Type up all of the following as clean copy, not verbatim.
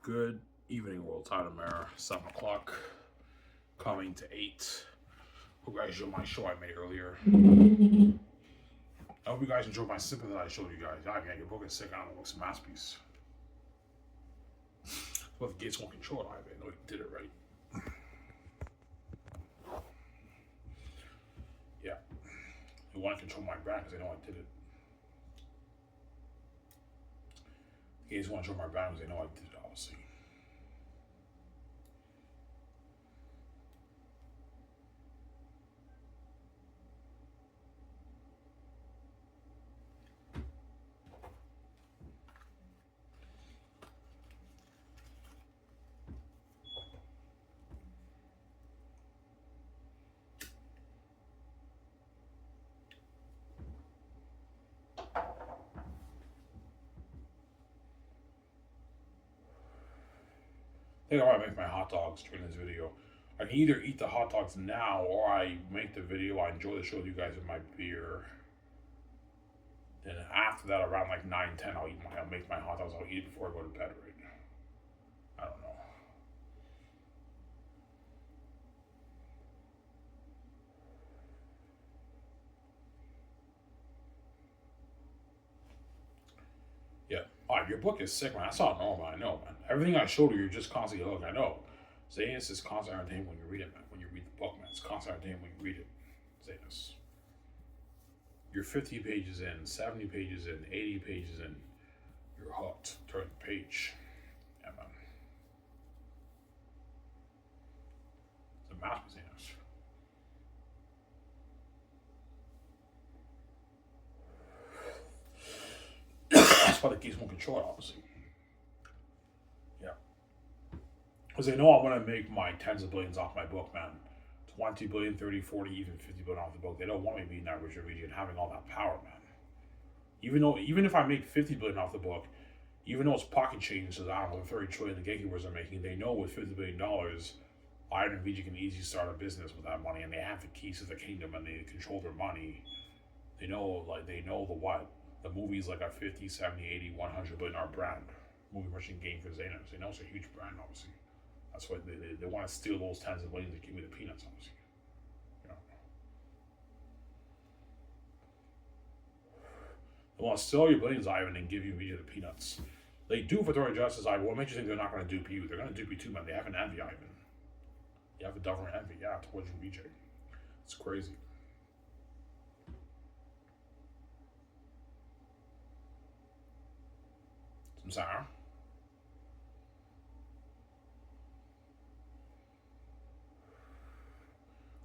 Good evening, world. Time of mirror, 7 o'clock, coming to 8. Hope you guys enjoyed my show I made earlier. I hope you guys enjoyed my sympathy that I showed you guys. I mean, your book is sick. I don't know, it's a masterpiece. But the gates won't control it. I know he did it right. Yeah. They want to control my brand because they know I did it. The gates want to control my brand because they know I did it, obviously. I think I want to make my hot dogs during this video. I can either eat the hot dogs now or I make the video. I enjoy the show with you guys with my beer. Then after that, around like 9, 10, I'll make my hot dogs. I'll eat it before I go to bed, right? I don't know. Yeah. Alright, your book is sick, man. That's not normal, I know, man. Everything I showed you, you're just constantly hooked. I know. Zanus is constant entertainment when you read it, man. When you read the book, man. It's constant entertainment when you read it. Zanus. You're 50 pages in, 70 pages in, 80 pages in. You're hooked. Turn the page. Yeah, man. It's a masterpiece, Zanus. That's why the geese won't control it, obviously. Yeah. Because they know I want to make my tens of billions off my book, man. 20 billion, 30, 40, even 50 billion off the book. They don't want me being that Richard Reed and having all that power, man. Even if I make 50 billion off the book, even though it's pocket change, so I don't know, 30 trillion the gatekeepers are making, they know with $50 billion, Iron and VG can easily start a business with that money, and they have the keys to the kingdom, and they control their money. They know the what. The movies like a 50, 70, 80, 100 billion dollar brand. Movie merchant game for Xanos. They know it's a huge brand, obviously. That's why they want to steal those tens of millions and give me the peanuts, obviously. You know. They want to steal your billions, Ivan, and give you media the peanuts. They do for Tory Justice, Ivan. What makes you think they're not going to dupe you? They're going to dupe you too, man. They have an envy, Ivan. They have a government envy, yeah, towards you, BJ. It's crazy. Some sour.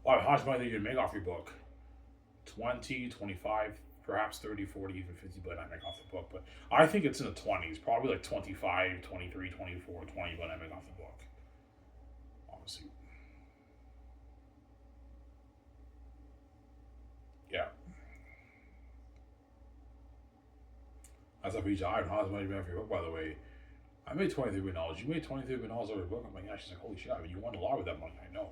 Well, how much money do you make off your book? 20, 25, perhaps 30, 40, even 50 billion I make off the book. But I think it's in the 20s, probably like 25, 23, 24, 20 billion I make off the book. Obviously. Yeah. That's a feature. I don't know how much money you made off your book, by the way. I made $23 billion. You made $23 billion over your book. I'm like, yeah, she's like, holy shit, I mean, you won a lot with that money. I know.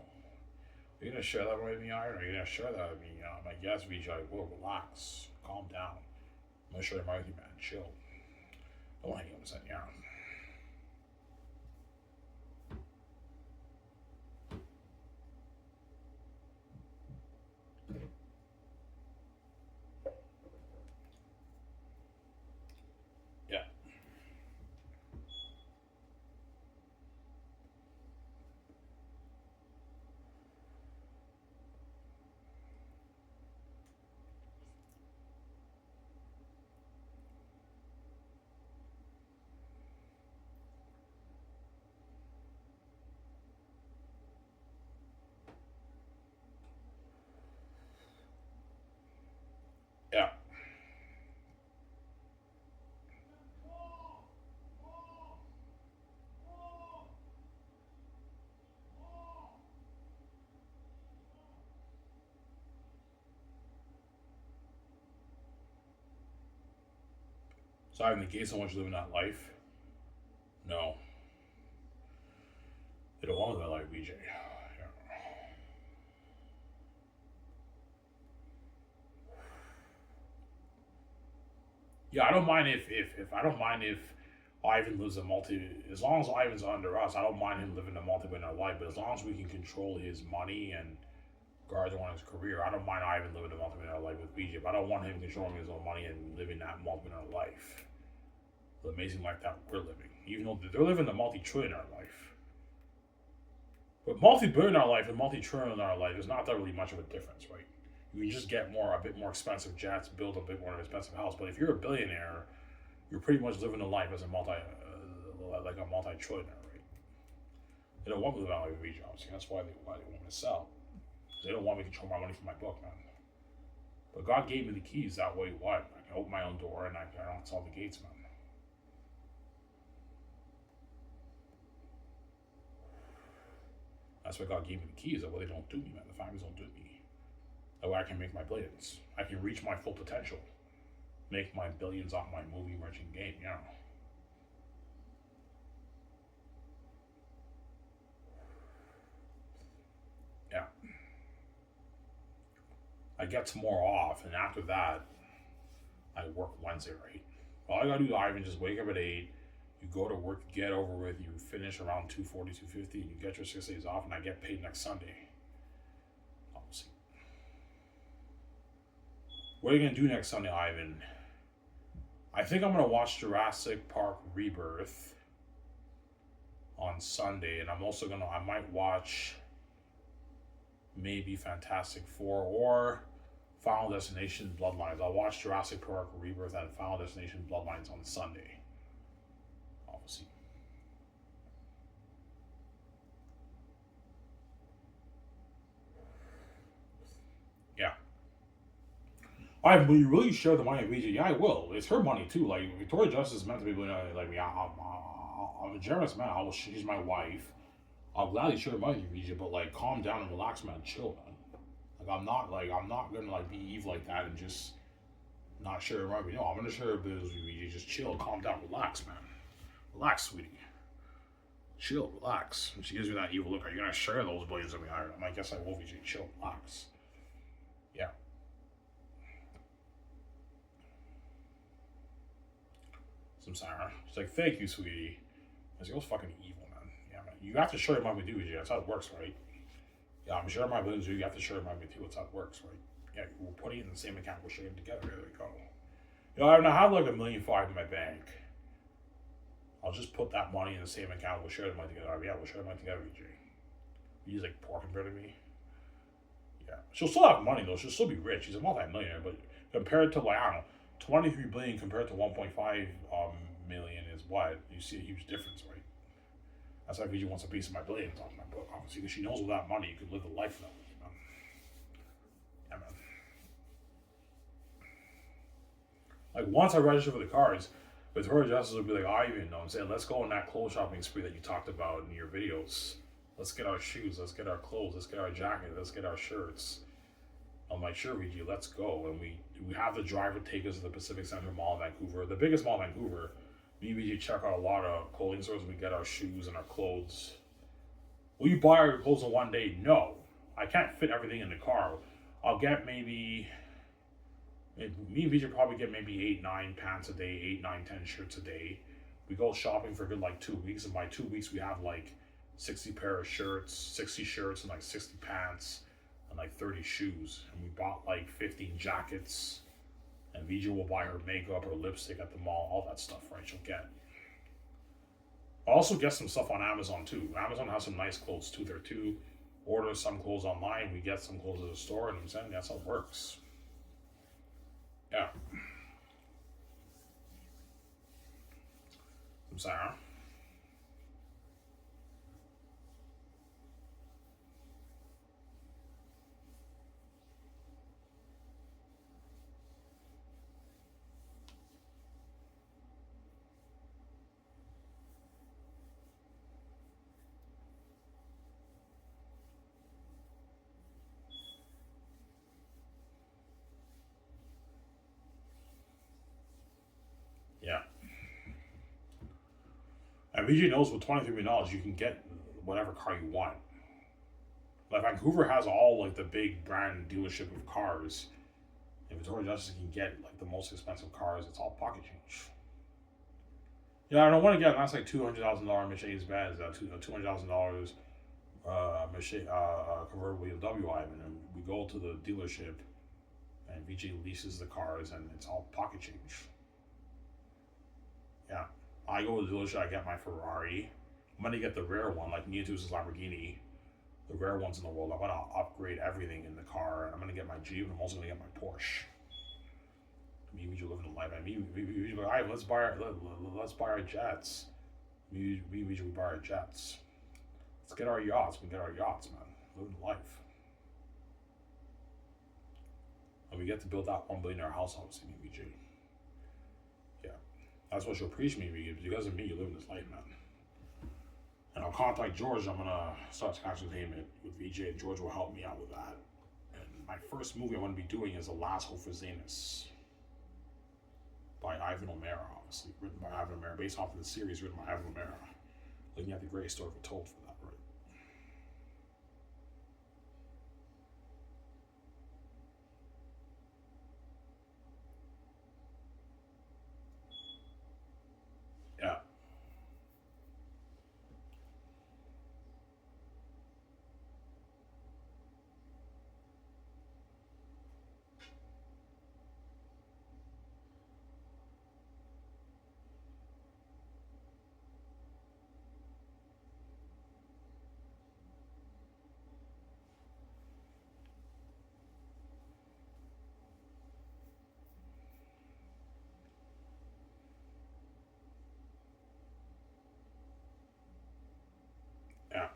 Are you gonna share that with me, Iron? Are you gonna share that with me? I'm like, yes, Vijay. Well, relax, calm down. I'm gonna share the money with you, man. Chill. Don't hang up and yeah. Yeah. Yeah. So I negate someone living that life. No, they don't want to live that life, BJ. Yeah. Yeah, I don't mind if I don't mind if Ivan lives a as long as Ivan's under us, I don't mind him living a multi-billionaire life, but as long as we can control his money and guard on his career, I don't mind Ivan living a multi-billionaire life with BJ, but I don't want him controlling his own money and living that multi-billionaire life. The amazing life that we're living. Even though they're living the multi-trillionaire life. But multi-billionaire life and multi-trillionaire life is not that really much of a difference, right? You can just get a bit more expensive jets, build a bit more expensive house. But if you're a billionaire, you're pretty much living a life as a multi-trillionaire, right? They don't want me to live out like a jobs. That's why they want me to sell. They don't want me to control my money from my book, man. But God gave me the keys. That way, what? I can open my own door and I don't solve the gates, man. That's why God gave me the keys. That way they don't do me, man. The families don't do me. That way I can make my billions. I can reach my full potential. Make my billions off my movie merchant game, you know. Yeah. I get tomorrow off, and after that, I work Wednesday, right? All I gotta do, Ivan, just wake up at 8, you go to work, get over with, you finish around 2:40, 2:50, and you get your 6 days off, and I get paid next Sunday. Obviously. What are you gonna do next Sunday, Ivan? I think I'm gonna watch Jurassic Park Rebirth on Sunday, and I might watch maybe Fantastic Four or Final Destination Bloodlines. I'll watch Jurassic Park Rebirth and Final Destination Bloodlines on Sunday. Obviously. Yeah. Will you really share the money of VJ? Yeah, I will. It's her money too. Like, Victoria Justice is meant to be like me. I'm a generous man. She's my wife. I'll gladly share money with VJ, but like, calm down and relax, man. Chill, man. I'm not gonna like be evil like that and just not share money. No, I'm gonna share bills with VJ. Just chill, calm down, relax, man. Relax, sweetie. Chill, relax. And she gives me that evil look. Are you gonna share those billions with me? I'm like, yes, I will, VJ. Chill, relax. Yeah. Some Sarah. She's like, thank you, sweetie. I was like, fucking evil, man. Yeah, man. You have to share your money with VJ. That's how it works, right? Yeah, I'm sharing my billions with you. You have to share my with you. That's how it works, right? Yeah, we're putting it in the same account. We're sharing together. There we go. You know, I have like $1.5 million in my bank. I'll just put that money in the same account. We'll share the money together. Yeah, we'll share the money together, VJ. He's like poor compared to me. Yeah, she'll still have money though. She'll still be rich. She's a multi-millionaire, but compared to like, I don't know, 23 billion compared to 1.5 million is what? You see a huge difference, right? That's why VJ wants a piece of my billions off my book, obviously, because she knows with that money you could live the life that way, man. Yeah, man. Like, once I register for the cars, Victoria Justice will be like, I even know I'm saying, let's go on that clothes shopping spree that you talked about in your videos. Let's get our shoes, let's get our clothes, let's get our jacket, let's get our shirts. I'm like, sure, VG, let's go. And we have the driver take us to the Pacific Center Mall in Vancouver, the biggest mall in Vancouver. Me and VG check out a lot of clothing stores. We get our shoes and our clothes. Will you buy our clothes in one day? No. I can't fit everything in the car. I'll get maybe me and VJ probably get maybe 8, 9 pants a day, 8, 9, 10 shirts a day. We go shopping for a good like 2 weeks, and by 2 weeks we have like 60 pair of shirts, 60 shirts, and like 60 pants, and like 30 shoes. And we bought like 15 jackets. And VJ will buy her makeup or lipstick at the mall, all that stuff, right? She'll get. I'll also get some stuff on Amazon too. Amazon has some nice clothes too there too. Order some clothes online, we get some clothes at the store, and I'm saying that's how it works. Yeah. I'm sorry. Yeah. And VJ knows with $23 million you can get whatever car you want. Like Vancouver has all like the big brand dealership of cars. And Victoria Justice can get like the most expensive cars. It's all pocket change. Yeah, I don't want to get that's like $200,000 Mercedes Benz, $200,000 convertible BMW Ivan, and we go to the dealership, and VJ leases the cars, and it's all pocket change. Yeah, I go to the dealership, I get my Ferrari. I'm gonna get the rare one, like Niatus's Lamborghini, the rare ones in the world. I'm gonna upgrade everything in the car, and I'm gonna get my Jeep, and I'm also gonna get my Porsche. Me, we live in the life. I mean, we all right, let's buy our jets. We buy our jets. Let's get our yachts. We get our yachts, man. Living life. And we get to build that $1 billion house, obviously, me, VJ. Yeah. That's what you'll preach me, because of me, you're living this life, man. And I'll contact George. I'm gonna start tax entertainment with VJ, and George will help me out with that. And my first movie I'm gonna be doing is The Last Hope for Zanus, by Ivan O'Meara, obviously, written by Ivan O'Meara, based off of the series written by Ivan O'Meara. Looking at the greatest story ever told for that, right? Yeah. Yeah.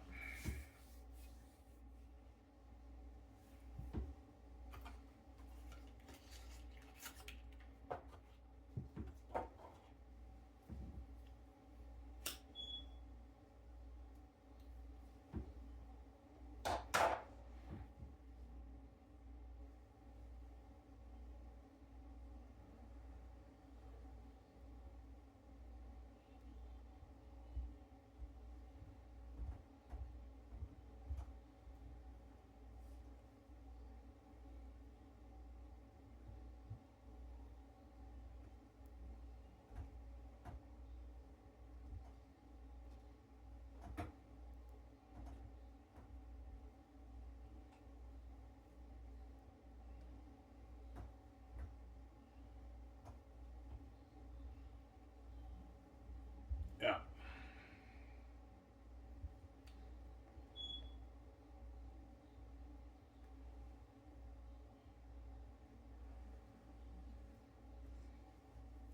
Yeah.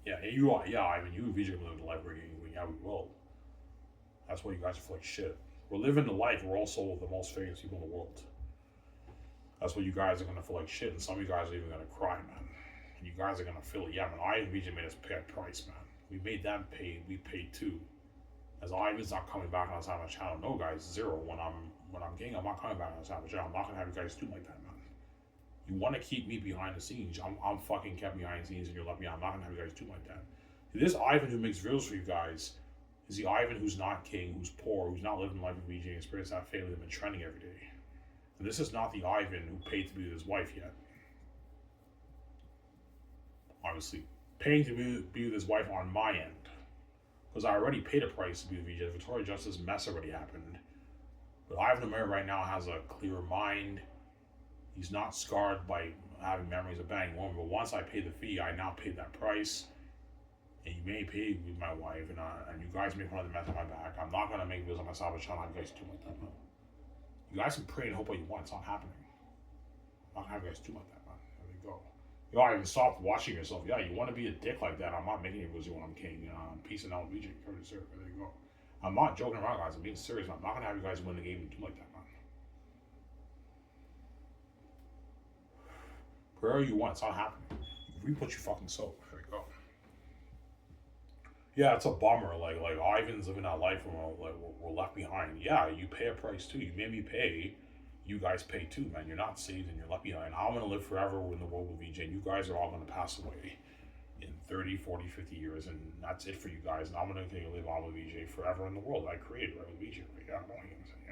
Yeah, you are. Yeah, I mean, you and VJ are living the life we're getting. Yeah, we will. That's why you guys are full of shit. We're living the life. We're also the most famous people in the world. That's why you guys are gonna feel like shit, and some of you guys are even gonna cry, man. And you guys are gonna feel it. Yeah, man. I and VJ made us pay a price, man. We made them pay. We paid too. As Ivan's not coming back on the side of my channel. No, guys, zero. When I'm king, I'm not coming back on the side of my channel. I'm not gonna have you guys do like that, man. You want to keep me behind the scenes. I'm fucking kept behind the scenes, and you're like me. I'm not gonna have you guys do like that. This Ivan who makes videos for you guys is the Ivan who's not king, who's poor, who's not living life with VJ and experience that family that's been trending every day. And this is not the Ivan who paid to be with his wife yet. Obviously, paying to be with his wife on my end. Because I already paid a price to be with VJ. The Victoria Justice mess already happened. But Ivan O'Meara right now has a clearer mind. He's not scarred by having memories of banging women. But once I pay the fee, I now pay that price. And you may pay with my wife, and you guys make fun of the mess on my back. I'm not gonna make videos on myself. I'm trying to have you guys do like that, man. You guys can pray and hope what you want. It's not happening. I'm not gonna have you guys do like that, man. There we go. You know, I even stop watching yourself. Yeah, you want to be a dick like that. I'm not making it because you want I'm king. Peace and out, VJ. There you go. I'm not joking around, guys. I'm being serious. I'm not gonna have you guys win the game and do like that, man. Wherever you want, it's not happening. You reap what you fucking sow. There we go. Yeah, it's a bummer. Like Ivan's living that life and we're left behind. Yeah, you pay a price too. You made me pay. You guys pay too, man. You're not saved and you're left behind. I'm gonna live forever in the world with VJ. And you guys are all gonna pass away in 30, 40, 50 years, and that's it for you guys. And I'm gonna continue to live on with VJ forever in the world I created, right, with VJ. Right? Yeah, I don't know what you're saying,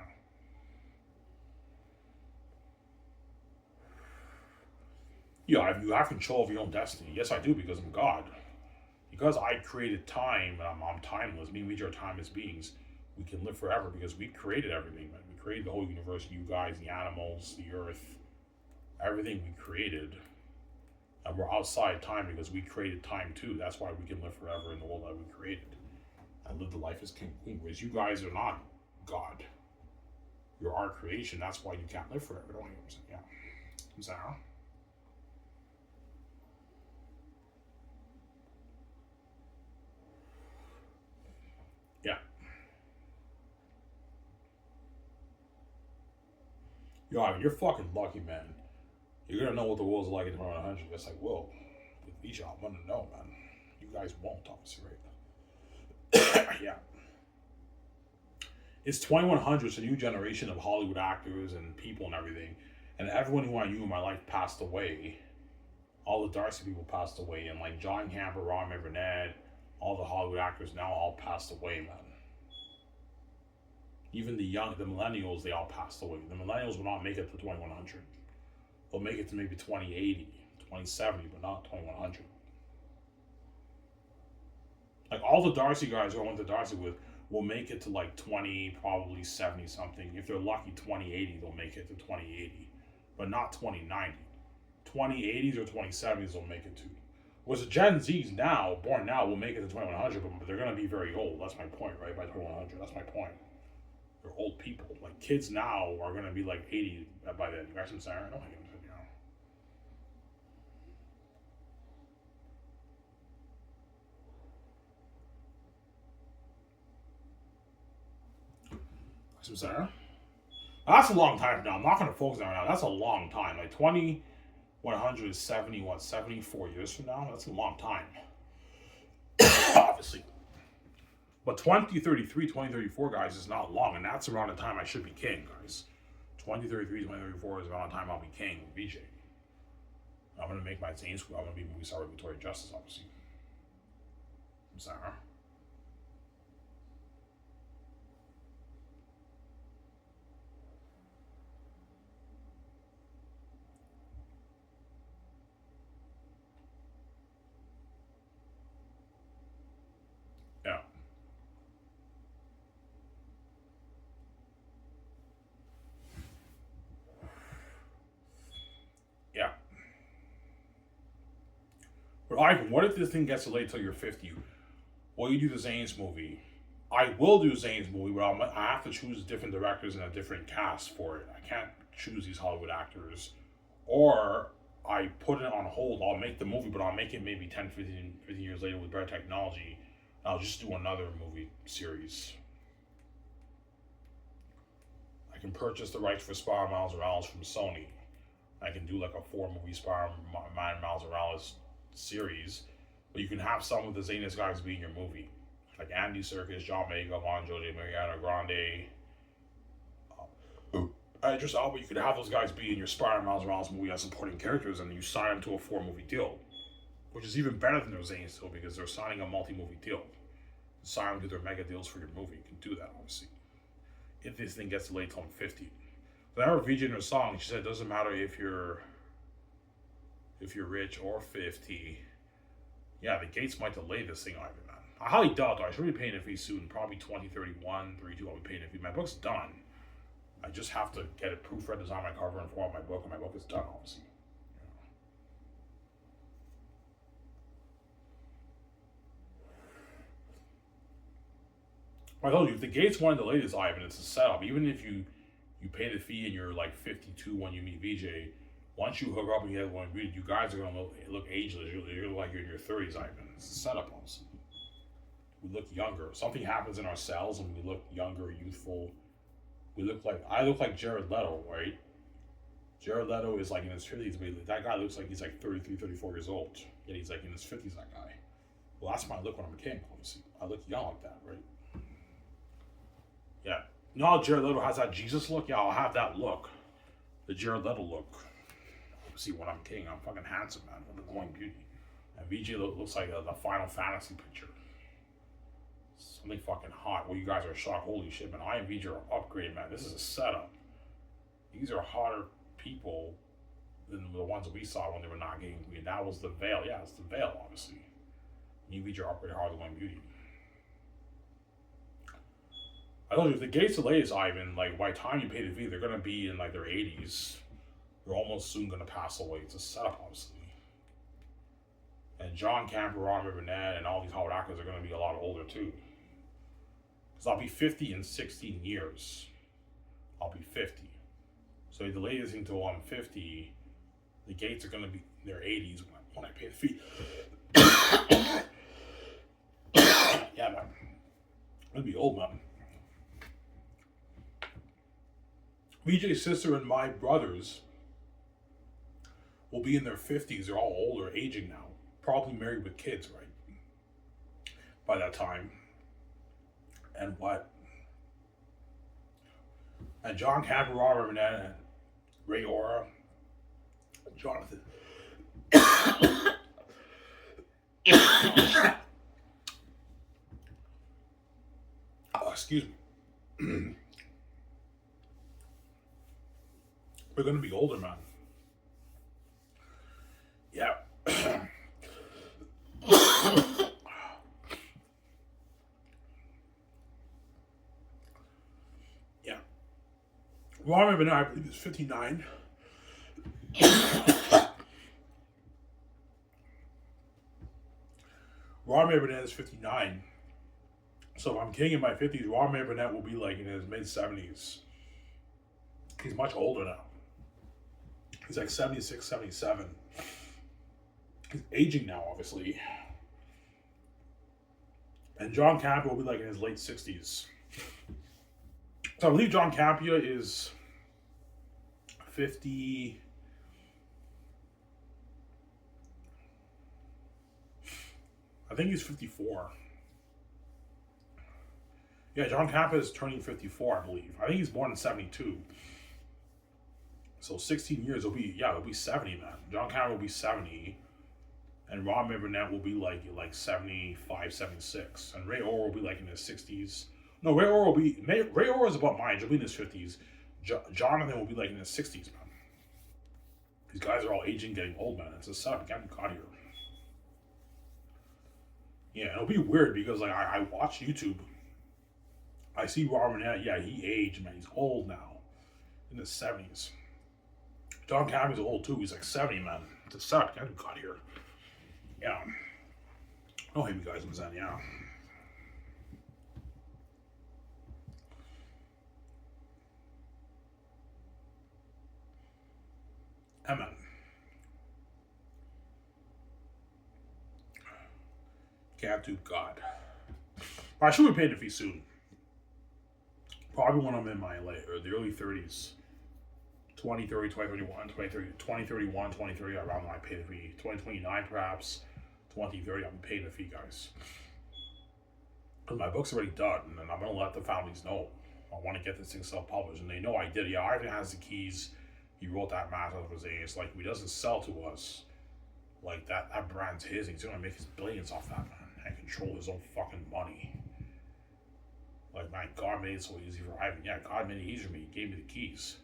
yeah. You have control of your own destiny. Yes, I do, because I'm God. You because I created time and I'm timeless, me and we are timeless beings, we can live forever because we created everything, man. We created the whole universe, you guys, the animals, the earth, everything we created. And we're outside time because we created time too. That's why we can live forever in the world that we created and live the life as king queen. Whereas you guys are not God. You're our creation. That's why you can't live forever. Don't you? Yeah. Sarah? Yeah. Yo, I mean, you're fucking lucky, man. You're gonna know what the world's like in 2100. It's like, whoa, at least y'all want to know, man. You guys won't, obviously, right? Yeah. It's 2100. It's a new generation of Hollywood actors and people and everything. And everyone who I knew in my life passed away. All the Darcy people passed away. And like John Camper, Ron Burnett, all the Hollywood actors now all passed away, man. Even the millennials, they all passed away. The millennials will not make it to 2100. They'll make it to maybe 2080, 2070, but not 2100. Like all the Darcy guys who I went to Darcy with will make it to like 20, probably 70 something. If they're lucky, 2080, they'll make it to 2080, but not 2090. 2080s or 2070s they'll make it to. Whereas the Gen Zs now, born now, will make it to 2100, but they're going to be very old. That's my point, right? By 2100, that's my point. They're old people. Like kids now are going to be like 80 by then. You guys what I'm saying? I don't think I'm saying, Some Sarah. That's a long time now. I'm not going to focus on it now. That's a long time. Like 2100 is 70, 74 years from now? That's a long time. Obviously. But 2033, 2034, guys, is not long. And that's around the time I should be king, guys. 2033, 2034 is around the time I'll be king with VJ. I'm going to make my Zane school. I'm going to be movie star with Victoria Justice, obviously. I'm sorry. Yeah. Yeah. But Ivan, what if this thing gets delayed till you're 50? Will you do the Zane's movie? I will do Zane's movie, but I have to choose different directors and a different cast for it. I can't choose these Hollywood actors. Or I put it on hold. I'll make the movie, but I'll make it maybe 10, 15 years later with better technology. I'll just do another movie series. I can purchase the rights for Spider-Man Miles Morales from Sony. I can do like a 4-movie Spider-Man Miles Morales series, but you can have some of the Zanus guys be in your movie, like Andy Serkis, John Mayga, Von Jolie, Mariana Grande, Idris Elba. You could have those guys be in your Spider-Man Miles Morales movie as supporting characters, and you sign them to a 4-movie deal, which is even better than their Zanus deal because they're signing a multi-movie deal. Sign them to their mega deals for your movie. You can do that, obviously. If this thing gets delayed till I'm 50. But I heard VJ in her song, she said it doesn't matter if you're rich or 50. Yeah, the gates might delay this thing, Ivan, man. I highly doubt though. I should be paying a fee soon. Probably 2031, 32, I'll be paying a fee. My book's done. I just have to get it proofread, design my cover, and format my book, and my book is done, obviously. I told you, if the gates want to delay this, Ivan, it's a setup. Even if you pay the fee and you're like 52 when you meet VJ, once you hook up and you have one read, you guys are going to look ageless. You're like you're in your 30s, Ivan. It's a setup, also. We look younger. Something happens in our cells and we look younger, youthful. I look like Jared Leto, right? Jared Leto is like in his 50s, but that guy looks like he's like 33, 34 years old. Yet he's like in his 50s, that guy. Well, that's my look when I'm a king, obviously. I look young like that, right? Yeah. You know how Jared Leto has that Jesus look? Yeah, I'll have that look. The Jared Leto look. See, when I'm king, I'm fucking handsome, man. I'm a glowing beauty. And VJ looks like the Final Fantasy picture. Something fucking hot. Well, you guys are shocked. Holy shit, man. I and VJ are upgraded, man. This is a setup. These are hotter people than the ones we saw when they were not getting green. That was the veil. Yeah, it's the veil, obviously. You feature Operator Hardline Beauty. I told you, if the Gates of latest Ivan, like by the time you pay the fee, they're gonna be in like their 80s. They're almost soon gonna pass away. It's a setup, obviously. And John Camper, Robert Burnett, and all these Howard actors are gonna be a lot older too. Because I'll be 50 in 16 years. I'll be 50. So the latest until I'm 50, the Gates are gonna be in their 80s when I pay the fee. Yeah, man. I'm gonna be old, man. VJ's sister and my brothers will be in their 50s. They're all older, aging now. Probably married with kids, right? By that time. And what? And John Camper, Robert Burnett, and Ray Ora, Jonathan. Excuse me. We're going to be older, man. Yeah. Yeah. Robert Burnett, I believe, is 59. Robert Burnett is 59. So if I'm king in my 50s, Robert Burnett will be like in his mid 70s. He's much older now. He's like 76, 77. He's aging now, obviously. And John Campia will be like in his late 60s. So I believe John Campia is 50. I think he's 54. Yeah, John Campia is turning 54, I believe. I think he's born in 72. So 16 years, it'll be 70, man. John Campbell will be 70. And Robert Burnett will be like 75, 76. And Ray Orr will be like in his 60s. No, Ray Orr is about my age. He'll be in his 50s. Jonathan will be like in his 60s, man. These guys are all aging, getting old, man. It's a setup. You can't got here. Yeah, it'll be weird because like I watch YouTube. I see Robert Burnett. Yeah, he aged, man. He's old now. In his 70s. John Campbell's old too. He's like 70, man. It's a setup. You got here. Yeah. Oh, hey, you guys, I'm saying, yeah. Amen. Can't do God. But I should be paying the fee soon. Probably when I'm in my the early 30s. 2030, 2031, 2031, 2030, around when I pay the fee. 2029 perhaps. 2030, I'm paying the fee, guys. Because my book's already done, and I'm going to let the families know. I want to get this thing self-published, and they know I did. Yeah, Ivan has the keys. He wrote that master for Zane. It's like, if he doesn't sell to us, like that brand's his. He's going to make his billions off that, man, and control his own fucking money. Like, man, God made it so easy for Ivan. Yeah, God made it easy for me. He gave me the keys.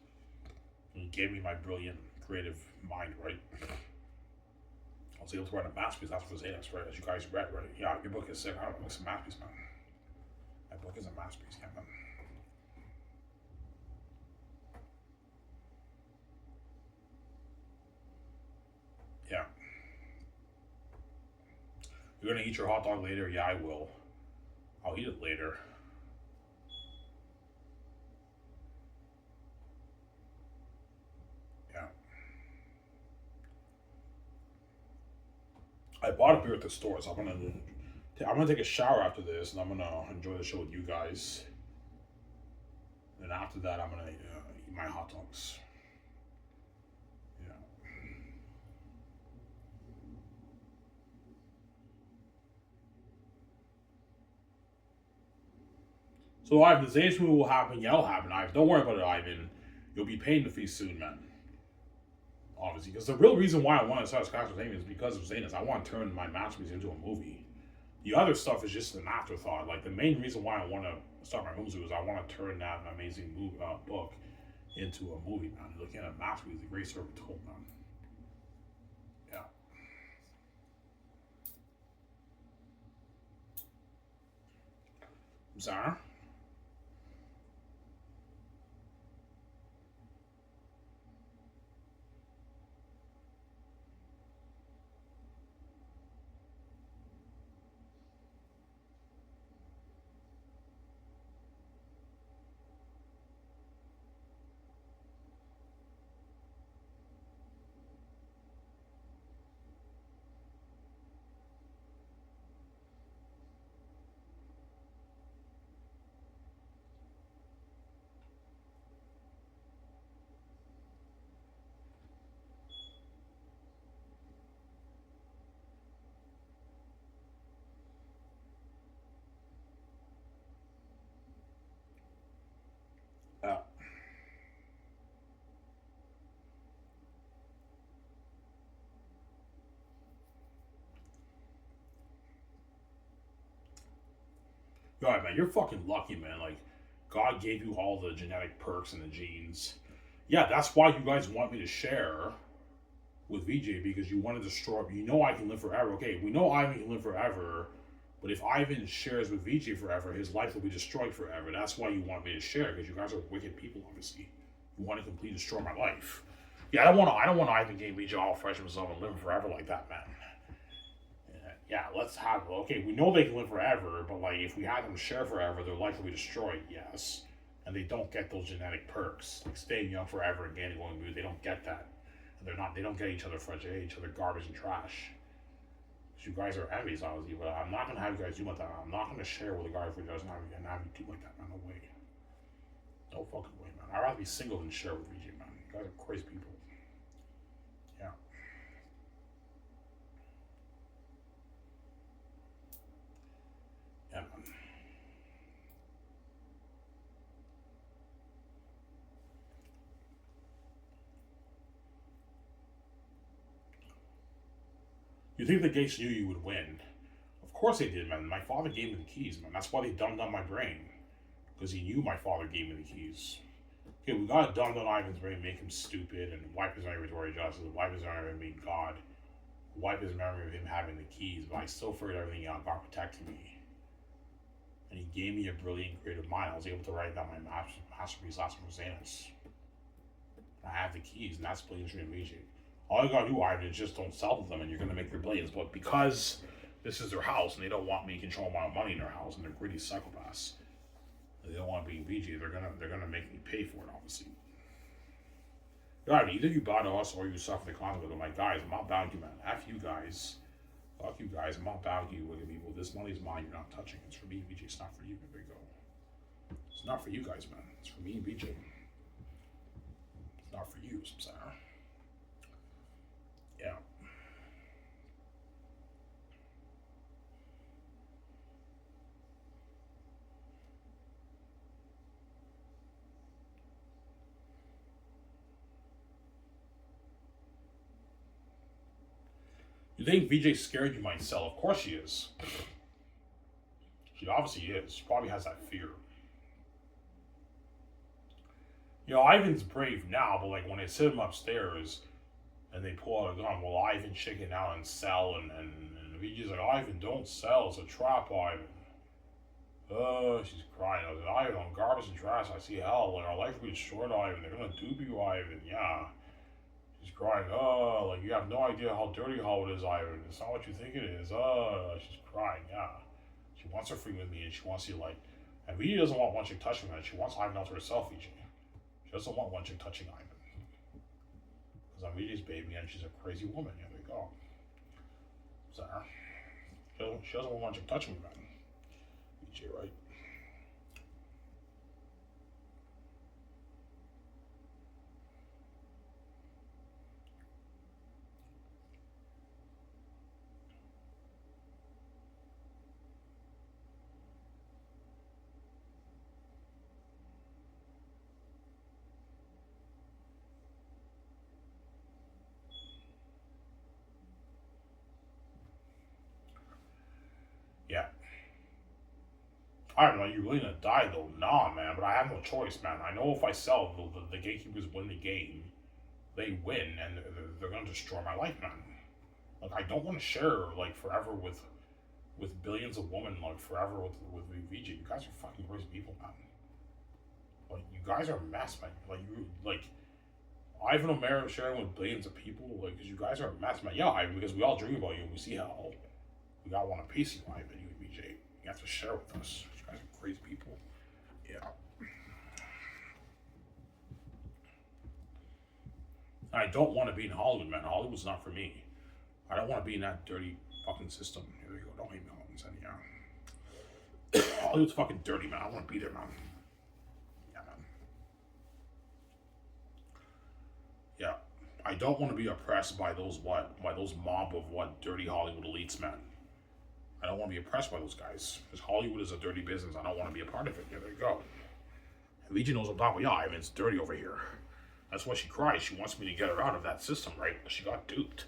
He gave me my brilliant, creative mind, right? I was able to write a masterpiece. That's for Xanax, right? As you guys read, right? Yeah, your book is sick. I don't know, it's a masterpiece, man. My book is a masterpiece, yeah, man. Yeah. You're gonna eat your hot dog later? Yeah, I will. I'll eat it later. I bought a beer at the store, so I'm gonna take a shower after this, and I'm gonna enjoy the show with you guys. And after that, I'm gonna eat my hot dogs. Yeah. So Ivan, the Zane's movie will happen. Yeah, it'll happen, Ivan. Don't worry about it, Ivan. You'll be paying the fee soon, man. Obviously, because the real reason why I want to start Scotch with Amy is because of Zaynus. I want to turn my masterpiece into a movie. The other stuff is just an afterthought. Like, the main reason why I want to start my movie is I want to turn that amazing book into a movie, man. Looking at a masterpiece, a great story told, man. Yeah. Sorry. Yeah. All right, man. You're fucking lucky, man. Like, God gave you all the genetic perks and the genes. Yeah, that's why you guys want me to share with VJ because you want to destroy me. You know I can live forever. Okay, we know Ivan can live forever, but if Ivan shares with VJ forever, his life will be destroyed forever. That's why you want me to share because you guys are wicked people. Obviously, you want to completely destroy my life. Yeah, I don't want to. I don't want Ivan getting VJ all fresh himself and living forever like that, man. Yeah, let's have. Okay, we know they can live forever, but like if we had them share forever, their life will be destroyed. Yes, and they don't get those genetic perks like staying young forever and gaining going blue. They don't get that. And they're not. They don't get each other fresh. They get each other garbage and trash. You guys are enemies, obviously, but I'm not gonna have you guys do like that. I'm not gonna share with a guy who doesn't have you do like that, man. No way. No fucking way, man. I'd rather be single than share with VJ, man. You guys are crazy people. Yeah. Yeah, man. You think the Gates knew you would win? Of course they did, man. My father gave me the keys, man. That's why they dumbed down my brain. Because he knew my father gave me the keys. Okay, we gotta dumb down Ivan's brain, make him stupid, and wipe his memory of justice, wipe his memory of being God, wipe his memory of him having the keys, but I still figured everything out. God protected me. And he gave me a brilliant creative mind. I was able to write down my masterpiece, Last Rosanus. I have the keys, and that's Brilliant Dream Magic. All you gotta do, Ivan, is just don't sell them, and you're gonna make your billions. But because this is their house, and they don't want me controlling my money in their house, and they're greedy psychopaths, they don't want to be in VG. They're gonna make me pay for it, obviously. Alright, either you bow to us or you suffer the consequences. But my guys, I'm not bowing to you, man. F you guys. Fuck you guys. I'm not bowing to you, wicked people. This money's mine. You're not touching. It's for me, VJ. It's not for you. There you go. It's not for you guys, man. It's for me and VJ. It's not for you, Sarah. Yeah. You think VJ's scared you might sell? Of course she is. She obviously is. She probably has that fear. You know, Ivan's brave now, but like when they sit him upstairs and they pull out a gun, well, Ivan chicken out and sell, and VJ's like, Ivan, don't sell. It's a trap, Ivan. Oh, she's crying. I was like, Ivan, on garbage and trash, I see hell. Like, our life will be destroyed, Ivan. They're gonna dupe you, Ivan. Yeah. She's crying. Oh, like, you have no idea how dirty Hollywood is, Ivan. It's not what you think it is. Oh, she's crying. Yeah. She wants her free with me, and she wants you, like, and VJ doesn't want one chick touching her. She wants Ivan out to herself, VJ. She doesn't want one chick touching Ivan. Because I'm VJ's baby, and she's a crazy woman. Yeah, there you go. Sarah. She doesn't want one chick touching me, man. VJ, right? Yeah. I don't know, you really gonna die though? Nah, man, but I have no choice, man. I know if I sell, the gatekeepers win the game. They win, and they're gonna destroy my life, man. Like, I don't want to share, like, forever with with billions of women like forever with VJ. You guys are fucking crazy people, man. Like you guys are a mess, man. Like you like Ivan O'Mara sharing with billions of people. Like, because you guys are a mess, man. Yeah, Ivan, because we all dream about you and we see how we got want a piece of you, Ivan. You and VJ. You have to share with us. You guys are crazy people. Yeah. I don't want to be in Hollywood, man. Hollywood's not for me. I don't want to be in that dirty fucking system. Here we go. Don't hate me, Hollywood. Yeah. Hollywood's fucking dirty, man. I don't want to be there, man. Yeah, man. Yeah. I don't want to be oppressed by those mob of dirty Hollywood elites, man. I don't want to be oppressed by those guys. Because Hollywood is a dirty business. I don't want to be a part of it. There you go. Legion knows what I'm talking about. Yeah, I mean, it's dirty over here. That's why she cries. She wants me to get her out of that system, right? She got duped.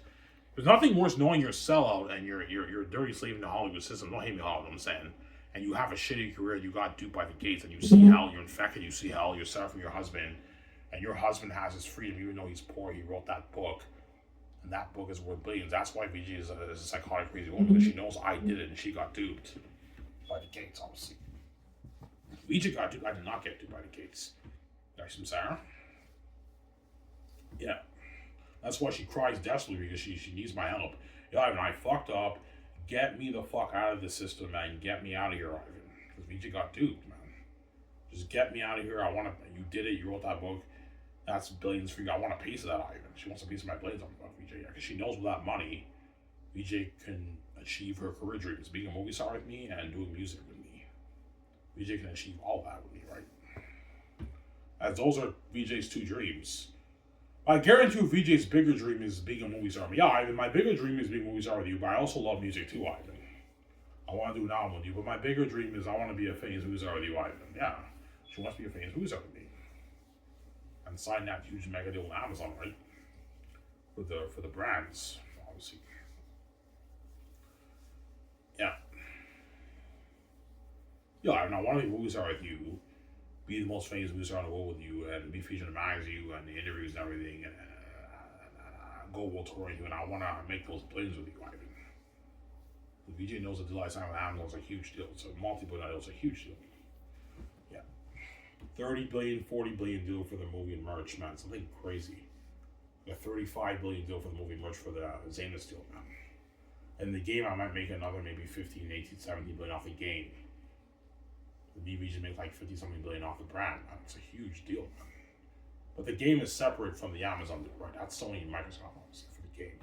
There's nothing worse knowing you're a sellout and you're a dirty slave in the Hollywood system. Don't hate me, Hollywood, I'm saying. And you have a shitty career, you got duped by the gates, and you see hell, you're infected, you see hell, you're separate from your husband, and your husband has his freedom, even though he's poor. He wrote that book, and that book is worth billions. That's why VJ is a psychotic, crazy woman, because she knows I did it, and she got duped by the gates, obviously. VJ got duped. I did not get duped by the gates. Nice and Sarah. Yeah. That's why she cries desperately, because she needs my help. Yeah, Ivan, I fucked up. Get me the fuck out of the system, man. Get me out of here, Ivan. Because VJ got duped, man. Just get me out of here. I want to. You did it. You wrote that book. That's billions for you. I want a piece of that, Ivan. She wants a piece of my billions on VJ. Because she knows with that money, VJ can achieve her career dreams. Being a movie star with me and doing music with me. VJ can achieve all that with me, right? As those are VJ's two dreams. I guarantee you VJ's bigger dream is being a movie star. Yeah, Ivan, my bigger dream is being a movie star with you, but I also love music too, Ivan. I want to do an album with you, but my bigger dream is I want to be a famous movie star with you, Ivan. Yeah, she wants to be a famous movie star with me. And sign that huge mega deal with Amazon, right? For the brands, obviously. Yeah. Yeah, Ivan, I want to be a movie star with you. Be the most famous movie star in the world with you, and be featured in the magazine and the interviews and everything, and go world touring you, and I want to make those billions with you, Ivan. The VJ knows the deal I signed with Amazon is a huge deal. It's a multi-billion deal. It's a huge deal. Yeah. 30 billion, 40 billion deal for the movie and merch, man. Something crazy. A 35 billion deal for the movie and merch for the Zanus deal, man. And the game, I might make another maybe 15, 18, 17 billion off the game. The VJ make like 50 something billion off the brand, man. It's a huge deal, man. But the game is separate from the Amazon deal, right? That's Sony and Microsoft, obviously, for the game.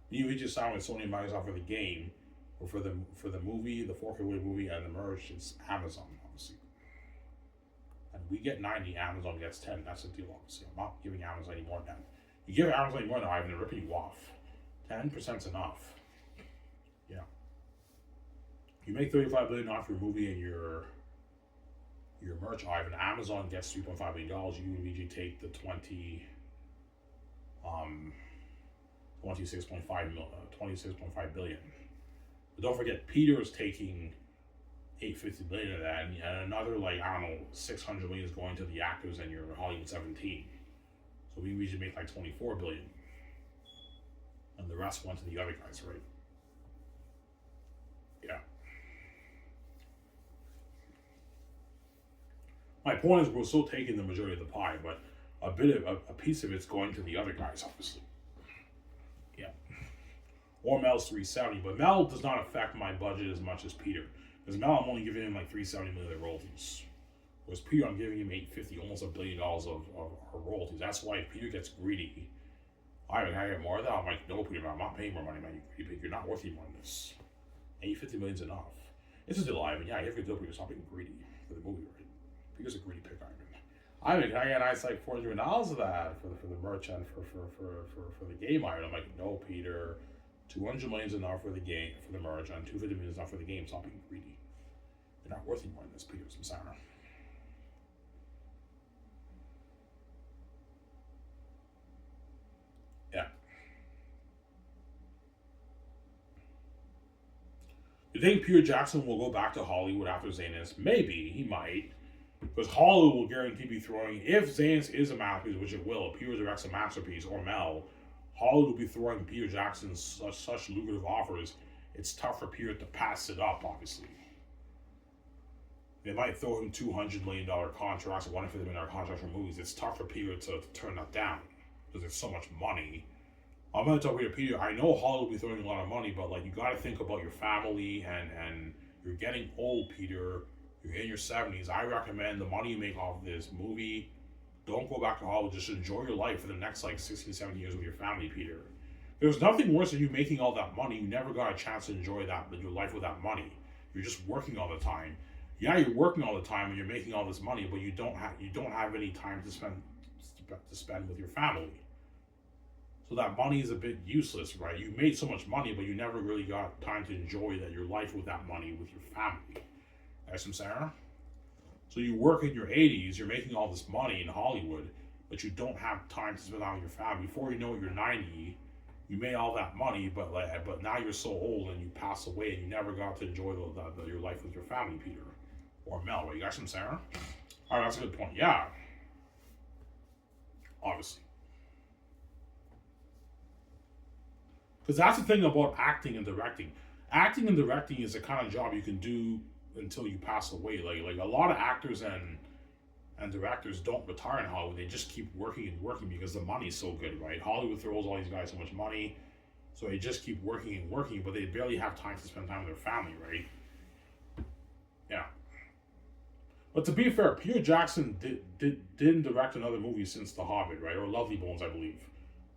The VJ signed with Sony and Microsoft for the game, or for the movie, the 4K movie, and the merch, it's Amazon, obviously. And we get 90, Amazon gets 10. That's the deal, obviously. I'm not giving Amazon any more than that. You give Amazon any more than Ivan, they're ripping you off. 10%'s enough. Yeah. You make 35 billion off your movie and your merch, Ivan. Amazon gets $3.5 billion. You and VJ take the 26.5 billion. But don't forget, Peter is taking 850 billion of that, and another, like, I don't know, 600 million is going to the actors and your Hollywood 17. So we should make like 24 billion. And the rest went to the other guys, right? Yeah. My point is, we're still taking the majority of the pie, but a piece of it's going to the other guys, obviously. Yeah. Or Mel's 370, but Mel does not affect my budget as much as Peter. Because Mel, I'm only giving him like 370 million of royalties. Whereas Peter, I'm giving him 850, almost $1 billion of royalties. That's why if Peter gets greedy, I get more of that. I'm like, no, Peter, I'm not paying more money, man. You're not worth any more than this. 850 million's enough. This is still Ivan. Yeah, you have to do it, but stop being greedy for the movie, right? Peter's a greedy pick, Ivan. Can I get a nice like $400 million of that for the merch and for the game, Ivan? I'm like, no, Peter. 200 million is enough for the game, for the merch, and 250 million is enough for the game. Stop being greedy. You're not worth any more than this, Peter. I'm sorry. Yeah. You think Peter Jackson will go back to Hollywood after Zanus? Maybe, he might. Because Hollywood will guarantee be throwing, if Zanus is a masterpiece, which it will, if Peter directs a masterpiece, or Mel, Hollywood will be throwing Peter Jackson such lucrative offers. it's tough for Peter to pass it up, obviously. They might throw him $200 million contracts or $150 million contracts for movies. It's tough for Peter to turn that down because there's so much money. I'm gonna tell Peter, I know Hollywood will be throwing a lot of money, but like you gotta think about your family and you're getting old, Peter. You're in your 70s. I recommend the money you make off of this movie, don't go back to Hollywood. Just enjoy your life for the next like 16, 17 years with your family, Peter. There's nothing worse than you making all that money. You never got a chance to enjoy your life with that money. You're just working all the time. Yeah, you're working all the time and you're making all this money, but you don't have any time to spend with your family. So that money is a bit useless, right? You made so much money, but you never really got time to enjoy your life with that money with your family. That's what I'm saying. So you work in your 80s, you're making all this money in Hollywood, but you don't have time to spend time with your family. Before you know it, you're 90. You made all that money, but now you're so old and you pass away, and you never got to enjoy your life with your family, Peter. Or Mel, right? You got some Sarah? All right, that's a good point. Yeah. Obviously. Because that's the thing about acting and directing. Acting and directing is the kind of job you can do until you pass away. Like a lot of actors and directors don't retire in Hollywood. They just keep working and working because the money's so good, right? Hollywood throws all these guys so much money, so they just keep working and working, but they barely have time to spend time with their family, right? Yeah. But to be fair, Peter Jackson didn't direct another movie since The Hobbit, right? Or Lovely Bones, I believe.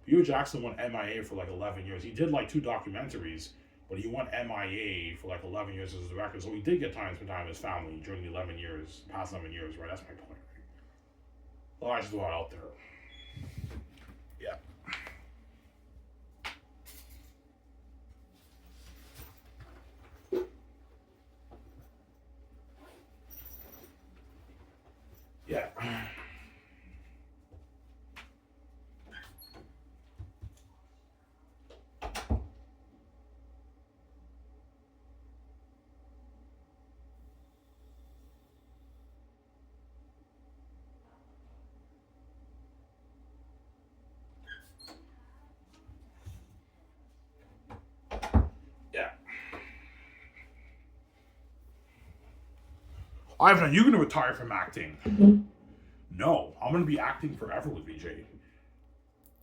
Peter Jackson went MIA for like 11 years. He did like 2 documentaries, but he went MIA for like 11 years as a director. So he did get time to spend time with his family during the past 11 years, right? That's my point, right? Well, I just throw it out there. Yeah. Yeah. Yeah. Ivan, are you going to retire from acting? No, I'm going to be acting forever with VJ.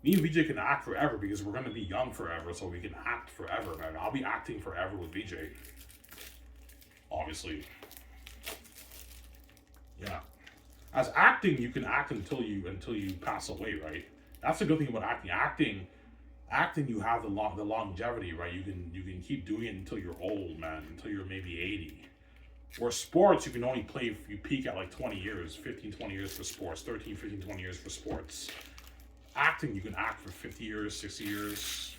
Me and VJ can act forever because we're going to be young forever, so we can act forever, man. I'll be acting forever with VJ. Obviously. Yeah. As acting, you can act until you pass away, right? That's the good thing about acting. Acting, you have the longevity, right? You can keep doing it until you're old, man, until you're maybe 80. Or sports, you can only play, you peak at like 20 years, 15, 20 years for sports, 13, 15, 20 years for sports. Acting, you can act for 50 years, 60 years,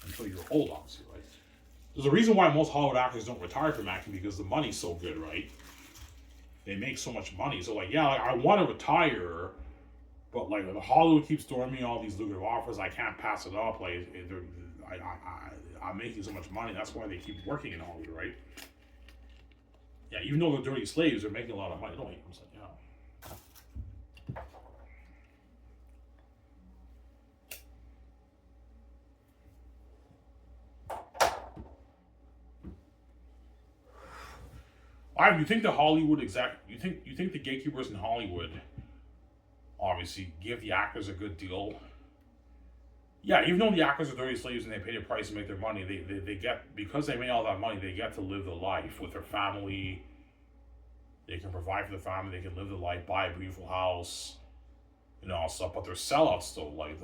until you're old, obviously, right? There's a reason why most Hollywood actors don't retire from acting, because the money's so good, right? They make so much money. So, like, yeah, like, I want to retire, but, like, Hollywood keeps throwing me all these lucrative offers. I can't pass it up. Like, I'm making so much money. That's why they keep working in Hollywood, right? Yeah, even though they're dirty slaves, they're making a lot of money. Don't hate them, so, yeah. You think the Hollywood you think the gatekeepers in Hollywood obviously give the actors a good deal? Yeah, even though the actors are dirty slaves and they pay the price to make their money, they get, because they made all that money, they get to live the life with their family. They can provide for the family, they can live the life, buy a beautiful house, all stuff, but they're sellouts still. Like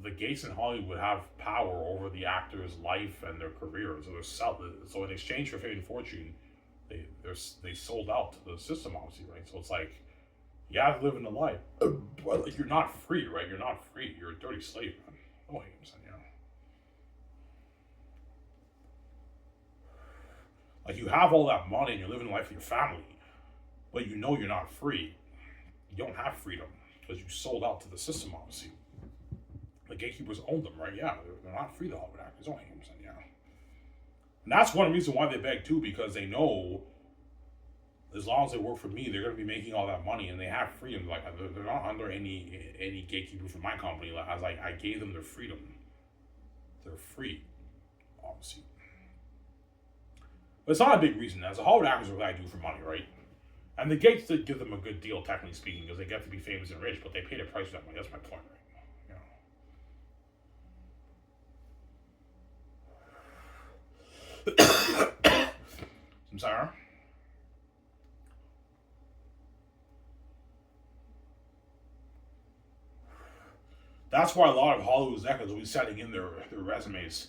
the gates in Hollywood have power over the actor's life and their career. So in exchange for fame and fortune, they sold out to the system, obviously, right? So it's like, you have to live in the life, but like, you're not free, right? You're not free. You're a dirty slave, man. Oh, I'm saying, like, you have all that money and you're living life with your family, but you're not free. You don't have freedom because you sold out to the system, obviously. The gatekeepers own them, right? Yeah, they're not free, the Hollywood actors. Oh, I'm saying, and that's one reason why they beg too, because they know as long as they work for me, they're going to be making all that money, and they have freedom. Like, they're not under any gatekeeper from my company. Like, as I gave them their freedom, they're free, obviously. But it's not a big reason. As a Hollywood actors are what I do for money, right? And the Gates did give them a good deal, technically speaking, because they get to be famous and rich, but they paid a price for that money. That's my point, right? I'm sorry. That's why a lot of Hollywood executives will be sending in their resumes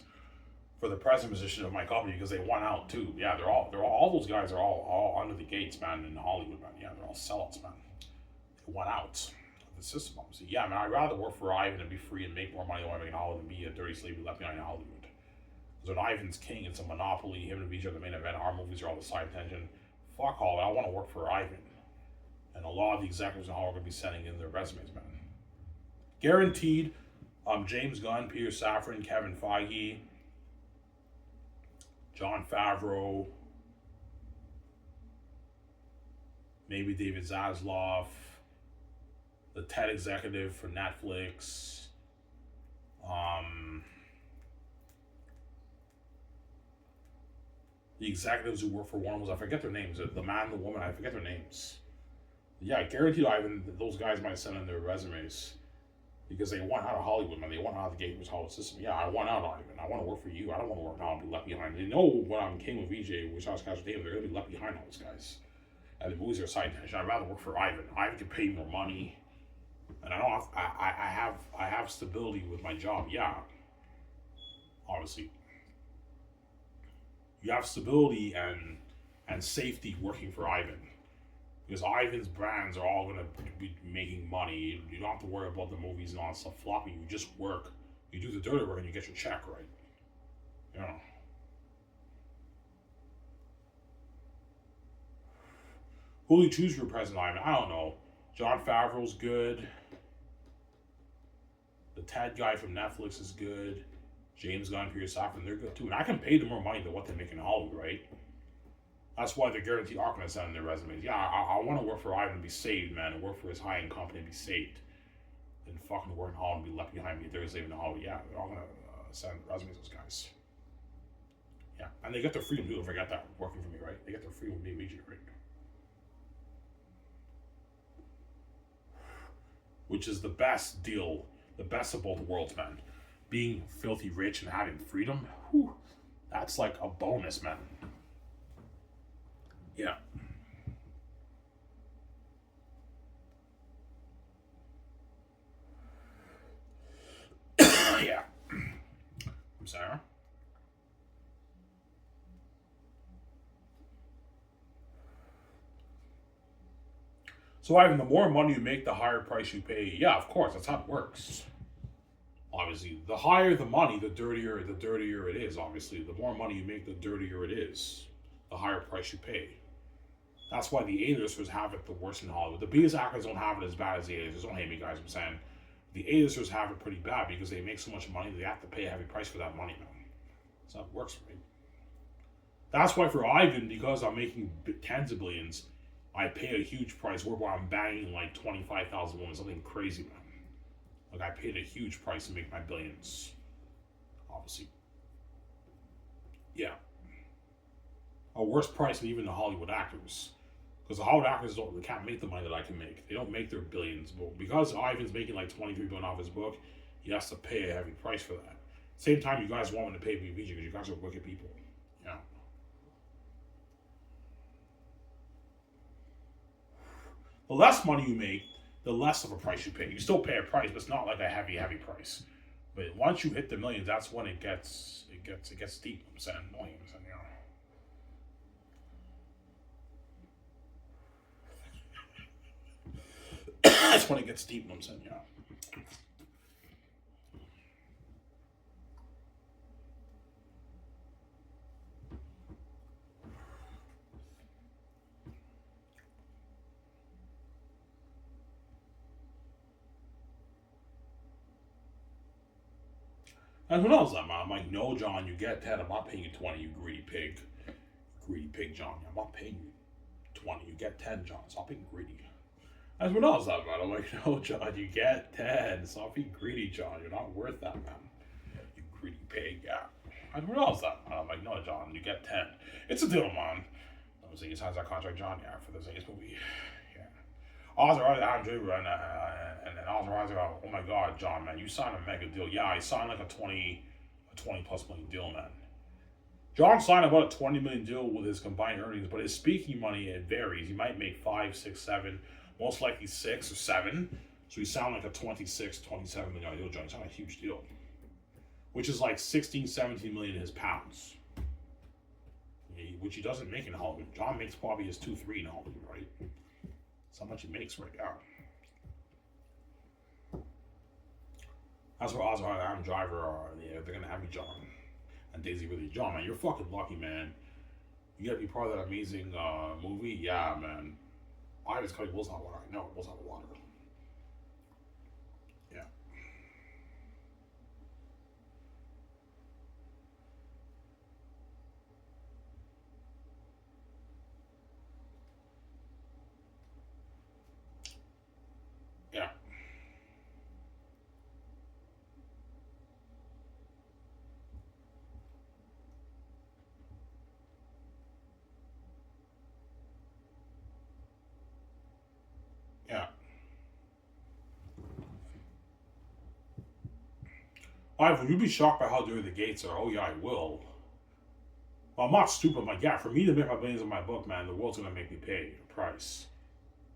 for the president position of my company because they won out too. Yeah, all those guys are all under the Gates, man, in Hollywood, man. Yeah, they're all sellouts, man. They won out of the system, obviously. Yeah, man, I'd rather work for Ivan and be free and make more money while I'm in Hollywood than be a dirty slave left behind in Hollywood. Because when Ivan's king, it's a monopoly. Him and VJ are the main event. Our movies are all the side attention. Fuck Hollywood. I want to work for Ivan. And a lot of the executives in Hollywood are going to be sending in their resumes, man. Guaranteed. James Gunn, Peter Safran, Kevin Feige, Jon Favreau, maybe David Zaslav, the TED executive for Netflix, the executives who work for Warner Bros. I forget their names. The man, the woman, I forget their names. Yeah, guaranteed Ivan, those guys might send in their resumes. Because they want out of Hollywood, man. They want out of the Gateway Hollywood system. Yeah, I want out, Ivan. I want to work for you. I don't want to work now and be left behind. They know when I'm king with VJ, which I was Casual David, they're going to be left behind, all those guys. And the movies are side tension. I'd rather work for Ivan. Ivan can pay more money. And I don't have, I have stability with my job. Yeah. Obviously. You have stability and safety working for Ivan. Because Ivan's brands are all going to be making money. You don't have to worry about the movies and all that stuff flopping. You just work. You do the dirty work and you get your check, right? You know. Who do you choose for president, Ivan? I don't know. Jon Favreau's good. The TED guy from Netflix is good. James Gunn, Peter Safran, they're good too. And I can pay them more money than what they make in Hollywood, right? That's why they're guaranteed are going to send in their resumes. Yeah, I want to work for Ivan and be saved, man, and work for his high-end company and be saved. And fucking work in Hollywood and be left behind me if they're saving in Hollywood. Yeah, they're all going to send resumes to those guys. Yeah, and they get their freedom too. Don't forget that working for me, right? They get their freedom with me immediately, right? Which is the best deal, the best of both worlds, man. Being filthy rich and having freedom, whew, that's like a bonus, man. Yeah. Yeah. I'm sorry. So, Ivan, the more money you make, the higher price you pay. Yeah, of course, that's how it works. Obviously, the higher the money, the dirtier it is. Obviously, the more money you make, the dirtier it is. The higher price you pay. That's why the A-listers have it the worst in Hollywood. The B-list actors don't have it as bad as the A-listers. Don't hate me, guys. I'm saying the A-listers have it pretty bad because they make so much money they have to pay a heavy price for that money, man. That's how it works for me. That's why for Ivan, because I'm making tens of billions, I pay a huge price. Whereby I'm banging like 25,000 women, something crazy, man. Like I paid a huge price to make my billions. Obviously. Yeah. A worse price than even the Hollywood actors. Because the Hollywood actors they can't make the money that I can make. They don't make their billions. But because Ivan's making like $23 billion off his book, he has to pay a heavy price for that. Same time, you guys want me to pay me because you guys are wicked people. Yeah. The less money you make, the less of a price you pay. You still pay a price, but it's not like a heavy price. But once you hit the millions, that's when it gets deep. I'm saying annoying. I'm saying, you know. That's when it gets deep. I'm saying, yeah. And who knows that, man? I'm like, no, John, you get 10. I'm not paying you 20, you greedy pig. Greedy pig, John. I'm not paying you 20. You get 10, John. Stop being greedy. And who knows that, man? I'm like, no, John, you get 10. Stop being greedy, John. You're not worth that, man. You greedy pig, yeah. I didn't realize that. I'm like, no, John, you get 10. It's a deal, man. I was like, he signs that contract, John, yeah, for the Vegas movie. Yeah. Authorizer Adam Driver and then Authorizer, oh my God, John, man, you signed a mega deal. Yeah, I signed like a 20 plus million deal, man. John signed about a 20 million deal with his combined earnings, but his speaking money, it varies. He might make 5, 6, 7, most likely 6 or 7. So he signed like a 26, 27 million deal, John. He signed a huge deal, which is like 16, 17 million in his pounds, which he doesn't make in Hollywood. John makes probably his 2, 3 in Hollywood, right? That's how much he makes right now. That's where Oswald and Adam Driver are. Yeah, they're gonna have you, John. And Daisy Ridley. John, man, you're fucking lucky, man. You gotta be part of that amazing movie. Yeah, man. I just call you Will's Hot Water. I know Will's Hot Water. Yeah. Yeah. Yeah. Will you be shocked by how dirty the gates are? Oh yeah, I will. Well, I'm not stupid. I'm like, yeah, for me to make my billions in my book, man, the world's gonna make me pay a price.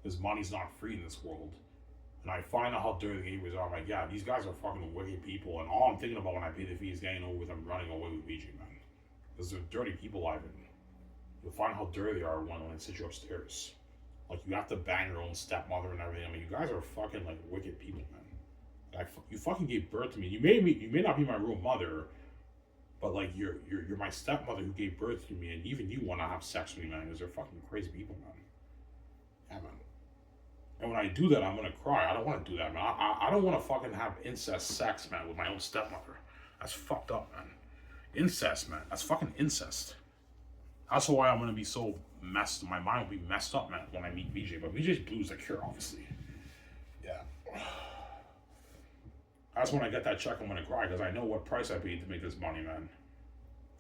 Because money's not free in this world. And I find out how dirty the gateways are. I'm like, yeah, these guys are fucking wicked people. And all I'm thinking about when I pay the fee is getting over with them running away with VJ, man. Because they're dirty people, Ivan. You'll find how dirty they are when they sit you upstairs. Like, you have to bang your own stepmother and everything. I mean, you guys are fucking, like, wicked people, man. You fucking gave birth to me. You may not be my real mother, but like you're my stepmother who gave birth to me, and even you want to have sex with me, man, because they're fucking crazy people, man. Yeah, man. And when I do that, I'm gonna cry. I don't want to do that, man. I don't want to fucking have incest sex, man, with my own stepmother. That's fucked up, man. Incest, man. That's fucking incest. That's why I'm gonna be so messed. My mind will be messed up, man, when I meet VJ. But VJ's blues the cure, obviously. Yeah. That's when I get that check, I'm gonna cry because I know what price I paid to make this money, man.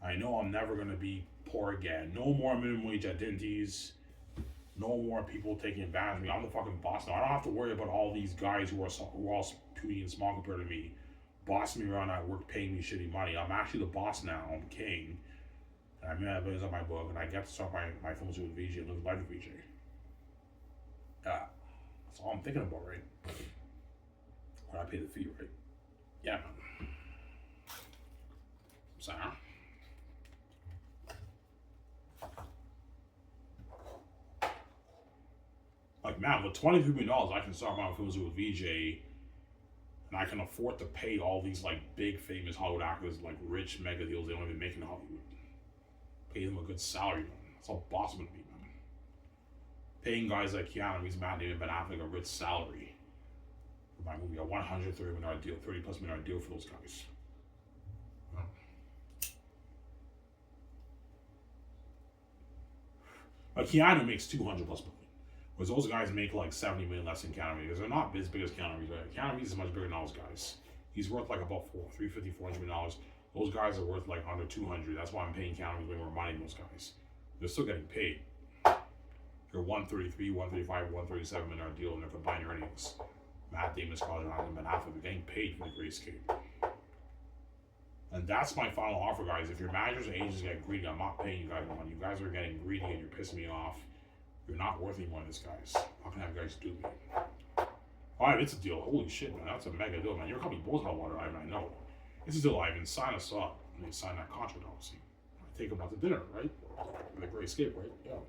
I know I'm never gonna be poor again. No more minimum wage at Dinty's. No more people taking advantage of me. I'm the fucking boss now. I don't have to worry about all these guys who are all puny and small compared to me, bossing me around at work, paying me shitty money. I'm actually the boss now. I'm king. And I made that billions on my book, and I get to start my films with VJ and live life with VJ. Yeah, that's all I'm thinking about, right? When I pay the fee, right? Yeah, man. Sorry. Like, man, with $23 million, I can start my films with VJ, and I can afford to pay all these, like, big, famous Hollywood actors, like, rich mega deals they don't even make in Hollywood. Pay them a good salary, man. That's how boss I'm gonna be, man. Paying guys like Keanu Reeves, Matt Damon, Ben Affleck a rich salary for my movie, a $130 million deal, $30+ million deal for those guys. Like, Keanu makes $200+ million. Whereas those guys make like 70 million less than Keanu Reeves. They're not as big as Keanu Reeves, right? Keanu Reeves is much bigger than those guys. He's worth like about $350, $400 million. Those guys are worth like under 200. That's why I'm paying Keanu Reeves way more money than those guys. They're still getting paid. They're 133, 135, 137 million deal in their combined earnings. Matt Damon, Scarlett Johansson, Ben Affleck, they're getting paid for the Great Escape. And that's my final offer, guys. If your managers and agents get greedy, I'm not paying you guys money. You guys are getting greedy and you're pissing me off. You're not worth any more than this, guys. How can I have guys do me? Alright, it's a deal. Holy shit, man. That's a mega deal, man. You're calling me Bulls Hot Water, Ivan. I know. It's a deal, Ivan. Sign us up. I mean, sign that contract, obviously. I take them out to dinner, right? For the Great Escape, right? Yeah.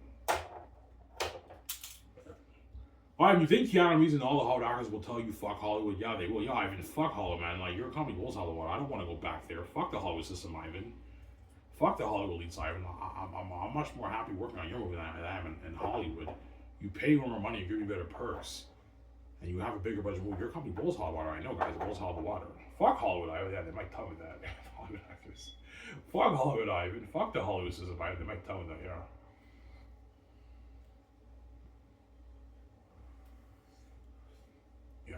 Alright, you think Keanu Reeves and all the Hollywood actors will tell you fuck Hollywood? Yeah, they will. Yeah, Ivan, fuck Hollywood, man. Like, you're calling me Bulls Hot Water. I don't want to go back there. Fuck the Hollywood system, Ivan. Fuck the Hollywood leads, Ivan. I'm much more happy working on your movie than I am in Hollywood. You pay more money, you give me better perks, and you have a bigger budget movie. Your company, Bulls Hot Water. I know, guys. Bulls Hot Water. Fuck Hollywood, Ivan. Yeah, they might tell me that. Hollywood actors. Fuck Hollywood, Ivan. Fuck the Hollywood system, Ivan. They might tell me that, yeah. Yeah.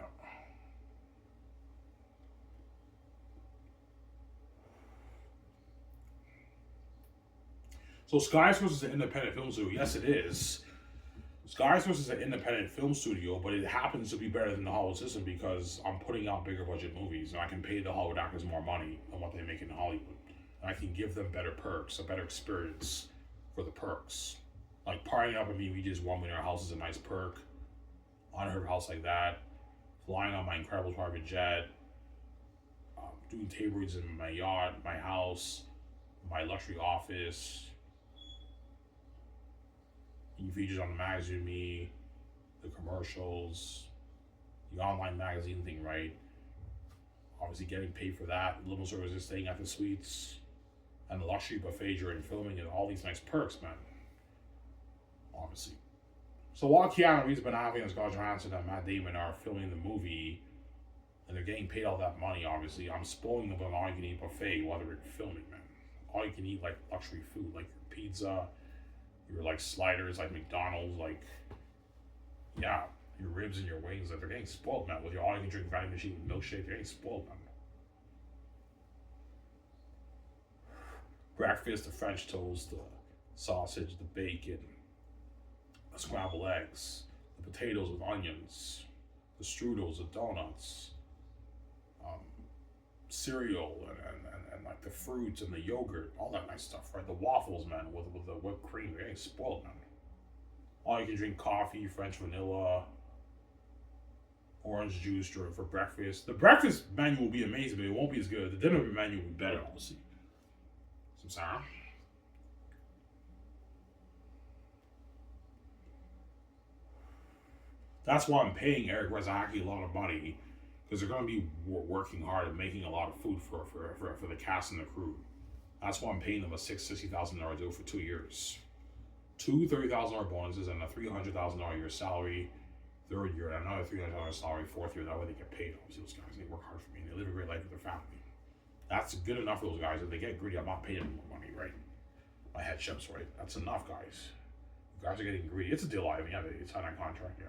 So Sky Source is an independent film studio. Yes, it is. Sky Source is an independent film studio, but it happens to be better than the Hollywood system because I'm putting out bigger budget movies and I can pay the Hollywood actors more money than what they make in Hollywood. And I can give them better perks, a better experience for the perks. Like partying up with me, we just one in our house is a nice perk. Unheard of house like that. Flying on my incredible private jet. Doing table reads in my yacht, my house, my luxury office. You features on the magazine, me, the commercials, the online magazine thing, right? Obviously, getting paid for that, limo services, staying at the suites, and the luxury buffet during filming, and all these nice perks, man. Obviously. So while Keanu Reeves, Ben Affleck, and Scarlett Johansson, and Matt Damon are filming the movie, and they're getting paid all that money, obviously, I'm spoiling them with an all-you-can-eat buffet while they're filming, man. All you can eat, like, luxury food, like your pizza, your like sliders, like McDonald's, like yeah, your ribs and your wings. Like they're getting spoiled, man. With your all you can drink vending machine with milkshake, they're getting spoiled, man. Breakfast, the French toast, the sausage, the bacon, the scrambled eggs, the potatoes with onions, the strudels, the donuts, cereal, and like the fruits and the yogurt, all that nice stuff, right? The waffles, man, with the whipped cream, they're getting spoiled, man. All you can drink coffee, French vanilla, orange juice for breakfast. The breakfast menu will be amazing, but it won't be as good. The dinner menu will be better, obviously. Some sour. That's why I'm paying Eric Razaki a lot of money because they're going to be working hard and making a lot of food for the cast and the crew. That's why I'm paying them a $60,000 deal for 2 years. Two $30,000 bonuses and a $300,000 a year salary, third year, and another $300 salary, fourth year. That way they get paid. Obviously, those guys, they work hard for me and they live a great life with their family. That's good enough for those guys. If they get greedy, I'm not paying them more money, right? My head chefs, right? That's enough, guys. You guys are getting greedy. It's a deal. I mean, yeah, it's on that contract, yeah.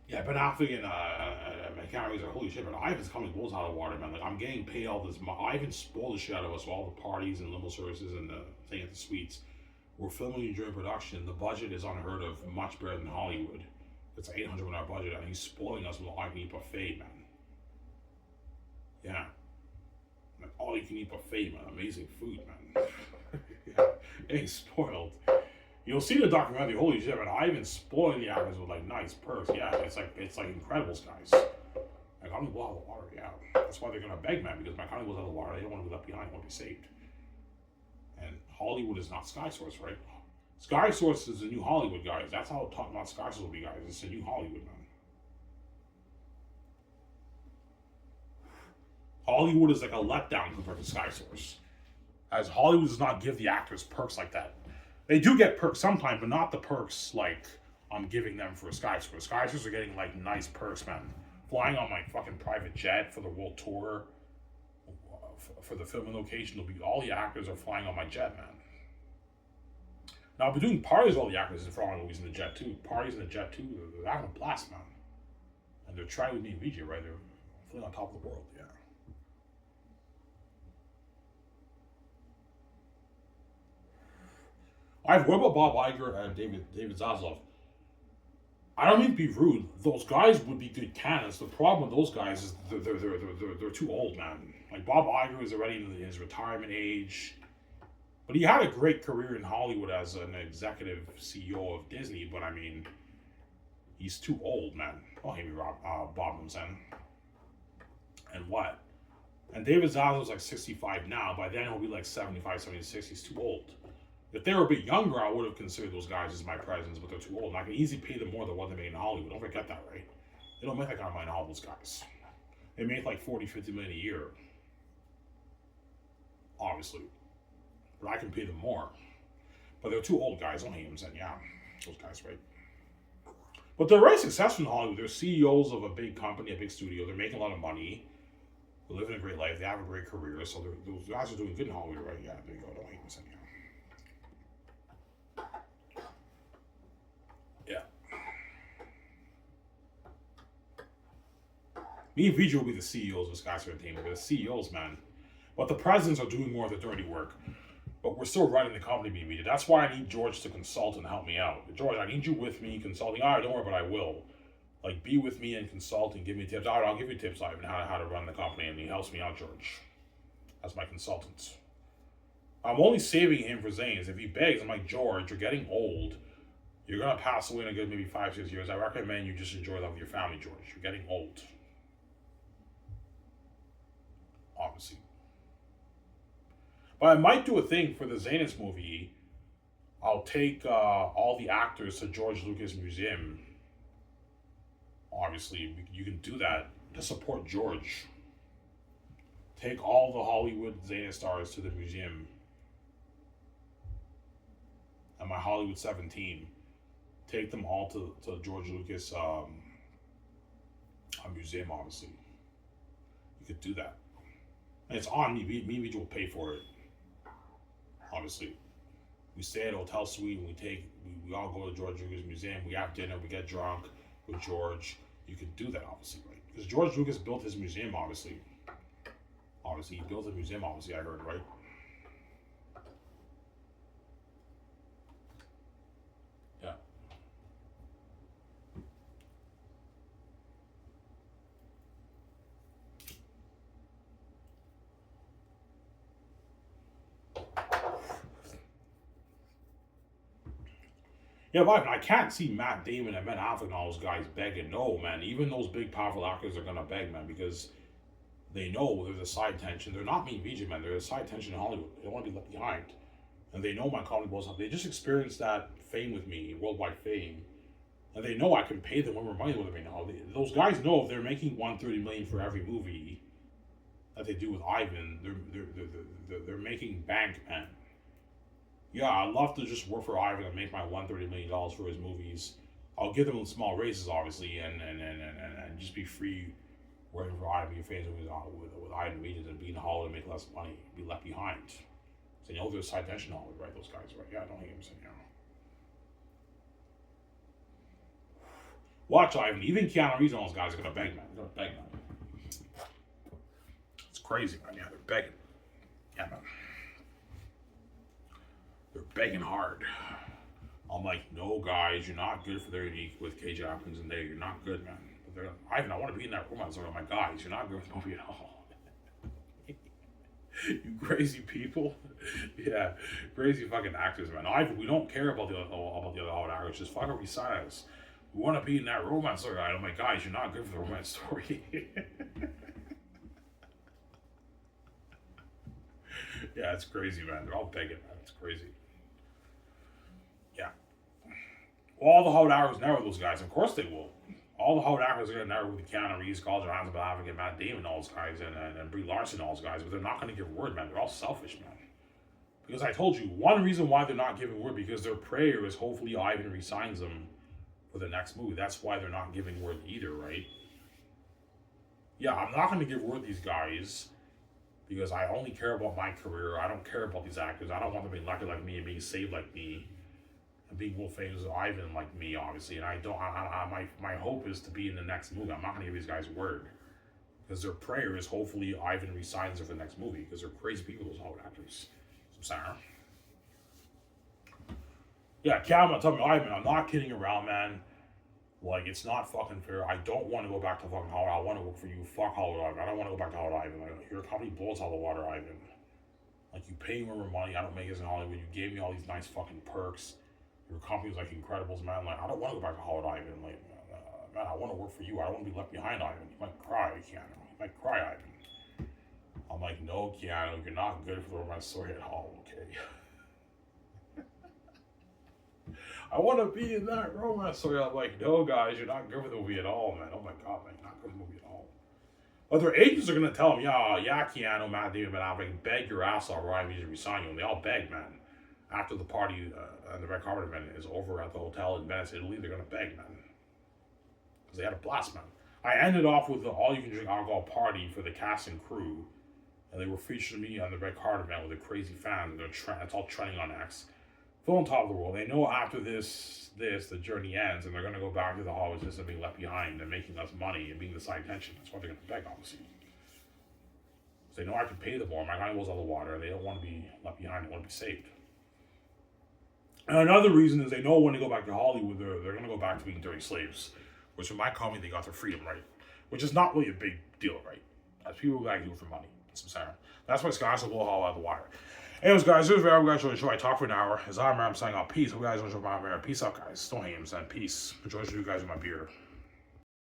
Yeah, Ben Affleck and Keanu Reeves are holy shit, but Ivan's coming bulls out of the water, man. Like I'm getting paid all this. Ivan spoiled the shit out of us. All the parties and limo services and the thing at the suites. We're filming during production. The budget is unheard of, much better than Hollywood. It's an $800 million budget, and he's spoiling us with all you can eat buffet, man. Yeah, like all you can eat buffet, man. Amazing food, man. Yeah, getting spoiled. You'll see the documentary. Holy shit, man! Ivan's spoiling the actors with like nice perks. Yeah, it's like Incredibles, guys. Like I'm gonna go out of the water. Yeah, that's why they're gonna beg, man, because my economy goes out of the water. They don't want to be left behind. They want to be saved. And Hollywood is not Sky Source, right? Sky Source is the new Hollywood, guys. That's how talking about Sky Source will be, guys. It's the new Hollywood, man. Hollywood is like a letdown compared to Sky Source, as Hollywood does not give the actors perks like that. They do get perks sometimes, but not the perks like I'm giving them for Sky Source. Sky Source are getting like nice perks, man. Flying on my fucking private jet for the world tour, for the filming location. All the actors are flying on my jet, man. Now I've been doing parties with all the actors for all movies in the jet too. Parties in the jet too. They're having a blast, man. And they're trying with me and VJ, right? They're flying on top of the world, yeah. What about Bob Iger and David Zaslav? I don't mean to be rude. Those guys would be good candidates. The problem with those guys is they're too old, man. Like Bob Iger is already in his retirement age, but he had a great career in Hollywood as an executive CEO of Disney. But I mean, he's too old, man. Don't hate me, Bob Munson. And what? And David Zaslav's like 65 now. By then he'll be like 75, 76. He's too old. If they were a bit younger, I would have considered those guys as my presence, but they're too old. And I can easily pay them more than what they make in Hollywood. Don't forget that, right? They don't make that kind of money in all those guys. They make like 40, 50 million a year. Obviously. But I can pay them more. But they're too old guys. Don't hate them, saying, yeah, those guys, right? But they're very successful in Hollywood. They're CEOs of a big company, a big studio. They're making a lot of money. They're living a great life. They have a great career. So those guys are doing good in Hollywood, right? Yeah, there you go. Don't hate them, saying, yeah. Yeah. Me and VJ will be the CEOs of Skyscraper Entertainment. We're the CEOs, man. But the presidents are doing more of the dirty work. But we're still running the company, me and VJ. That's why I need George to consult and help me out. George, I need you with me consulting. All right, don't worry, but I will. Like, be with me and consult and give me tips. All right, I'll give you tips, Ivan, how to run the company. And he helps me out, George, as my consultant. I'm only saving him for Zane's. If he begs, I'm like, George, you're getting old. You're going to pass away in a good maybe 5-6 years. I recommend you just enjoy that with your family, George. You're getting old. Obviously. But I might do a thing for the Zanus movie. I'll take all the actors to George Lucas Museum. Obviously, you can do that to support George. Take all the Hollywood Zanus stars to the museum. And my Hollywood 17. Take them all to George Lucas museum, obviously. You could do that. And it's on me. Me and Vijay will pay for it. Obviously. We stay at a hotel suite and we all go to George Lucas Museum. We have dinner, we get drunk with George. You could do that, obviously, right? Because George Lucas built his museum, obviously. Obviously, he built a museum, obviously, I heard, right? Yeah. Yeah, but I can't see Matt Damon and Ben Affleck and all those guys begging. No, man. Even those big, powerful actors are gonna beg, man, because they know there's a side tension. They're not me, VJ, man. There's a side tension in Hollywood. They don't want to be left behind. And they know my comedy blows up. They just experienced that fame with me, worldwide fame. And they know I can pay them more money with them now. Those guys know if they're making $130 million for every movie that they do with Ivan, they're making bank, man. Yeah, I'd love to just work for Ivan and make my $130 million for his movies. I'll give them small raises, obviously, and just be free working for Ivan, be famous with Ivan Regis and be in Hollywood and make less money, be left behind. So, you know, there's side tension in Hollywood, right? Those guys, right? Yeah, I don't hate him saying, you know. Watch Ivan. Even Keanu Reeves and those guys are going to beg, man. They're going to beg, man. It's crazy, man. Yeah, they're begging. Yeah, man. They're begging hard. I'm like, no, guys, you're not good for their unique with KJ Hopkins and there. You're not good, man. But they're like, Ivan, I want to be in that room. I was like, my guys, you're not good with the movie at all. You crazy people. Yeah, crazy fucking actors, man. Ivan, we don't care about the other Hollywood actors. Just fucking resign us. We want to be in that romance story. I'm like, guys, you're not good for the romance story. Yeah, it's crazy, man. They're all begging, man. It's crazy. Yeah. Well, all the Hollywood actors never with those guys. Of course they will. All the Hollywood actors are going to never with Keanu Reeves, Scarlett Johansson, Ben Affleck, and Matt Damon, all those guys, and Brie Larson, all those guys. But they're not going to give word, man. They're all selfish, man. Because I told you, one reason why they're not giving word, because their prayer is hopefully Ivan resigns them for the next movie. That's why they're not giving word either, right? Yeah, I'm not going to give word to these guys because I only care about my career. I don't care about these actors. I don't want them being lucky like me and being saved like me and being world famous as Ivan like me, obviously. And I don't. My hope is to be in the next movie. I'm not going to give these guys word because their prayer is hopefully Ivan resigns them for the next movie because they're crazy people, those Hollywood actors. So I'm sorry. Yeah, Calvin, tell me, Ivan, I'm not kidding around, man. Like, it's not fucking fair. I don't want to go back to fucking Hollywood. I want to work for you. Fuck Hollywood Ivan. I don't want to go back to Hollywood Ivan. Like, your company blows out of the water, Ivan. Like, you pay me more money. I don't make this in Hollywood. You gave me all these nice fucking perks. Your company was like Incredibles, man. Like, I don't want to go back to Hollywood Ivan. Like, man, I want to work for you. I don't want to be left behind, Ivan. You might cry, Keanu. You might cry, Ivan. I'm like, no, Keanu, you're not good for the romance story at all, okay? I want to be in that romance story. I'm like, no, guys, you're not good for the movie at all, man. Oh my god, man, you're not good for the movie at all. But their agents are gonna tell them, yeah, Keanu, Matt Damon, Ben Affleck, beg your ass off, Ryan, you to resign you, and they all beg, man. After the party and the red carpet event is over at the hotel in Venice, Italy, they're gonna beg, man, because they had a blast, man. I ended off with the all-you-can-drink alcohol party for the cast and crew, and they were featuring me on the red carpet event with the crazy fans. And it's all trending on X. feel on top of the world. They know after the journey ends, and they're going to go back to the Hollywood system, being left behind, and making less money, and being the side tension. That's why they're going to beg, obviously. They know I can pay them more. My animals out of the water. They don't want to be left behind. They want to be saved. And another reason is they know when they go back to Hollywood, they're going to go back to being dirty slaves. Which in my colony, they got their freedom, right? Which is not really a big deal, right? As people who do it for money. That's why Scott's will blow all out of the water. Anyways, guys, this is very guys. Show. I talk for an hour. As I'm saying out. Peace. Hope you guys enjoy my video. Peace out, guys. Don't hate him, son. Peace. Enjoy you guys with my beer.